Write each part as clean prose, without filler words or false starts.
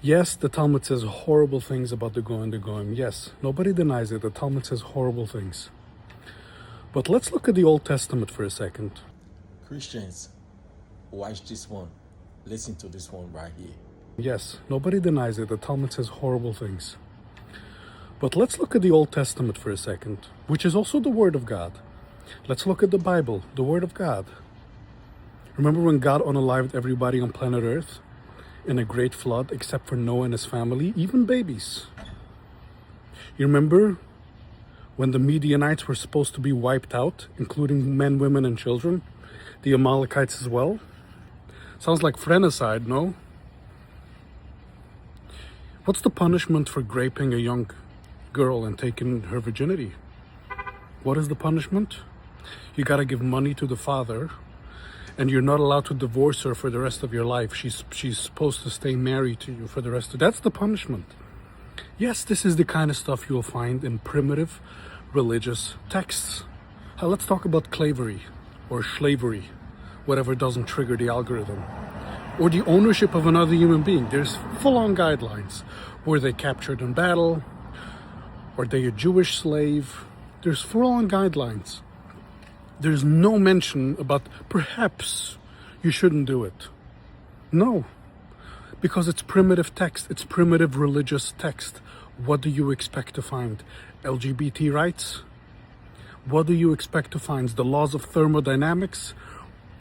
Yes, the Talmud says horrible things about the Goy and the Goyim. Yes, nobody denies it. The Talmud says horrible things. But let's look at the Old Testament for a second. Christians, watch this one. Listen to this one right here. Yes, nobody denies it. The Talmud says horrible things. But let's look at the Old Testament for a second, which is also the Word of God. Let's look at the Bible, the Word of God. Remember when God unalived everybody on planet Earth in a great flood except for Noah and his family, even babies? You remember when the Midianites were supposed to be wiped out, including men, women, and children? The Amalekites as well? Sounds like fratricide, no? What's the punishment for raping a young girl and taking her virginity? What is the punishment? You gotta give money to the father, and you're not allowed to divorce her for the rest of your life. She's supposed to stay married to you for the rest of... That's the punishment. Yes, this is the kind of stuff you'll find in primitive religious texts. Let's talk about slavery or slavery, whatever doesn't trigger the algorithm. Or the ownership of another human being. There's full-on guidelines. Were they captured in battle? Are they a Jewish slave? There's full-on guidelines. There's no mention about perhaps you shouldn't do it. No, because it's primitive text. It's primitive religious text. What do you expect to find? LGBT rights? What do you expect to find? The laws of thermodynamics?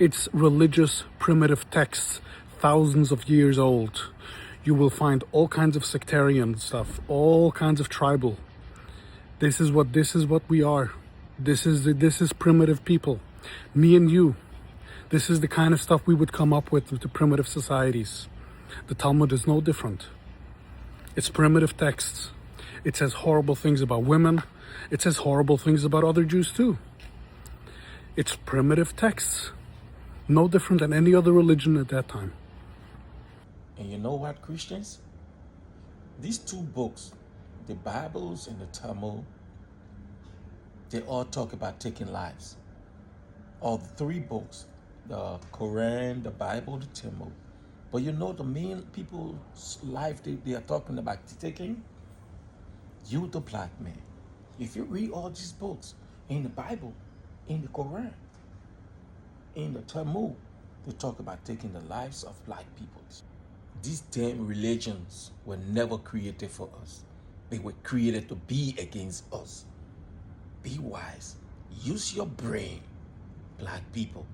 It's religious primitive texts, thousands of years old. You will find all kinds of sectarian stuff, all kinds of tribal. This is what we are. This is primitive people. Me and you. This is the kind of stuff we would come up with the primitive societies. The Talmud is no different. It's primitive texts. It says horrible things about women. It says horrible things about other Jews too. It's primitive texts. No different than any other religion at that time. And you know what, Christians? These two books, the Bibles and the Talmud, they all talk about taking lives. All the three books, the Quran, the Bible, the Talmud. But you know the main people's life they are talking about taking? You, the black man. If you read all these books in the Bible, in the Quran, in the Talmud, they talk about taking the lives of black people. These damn religions were never created for us. They were created to be against us. Be wise. Use your brain, black people.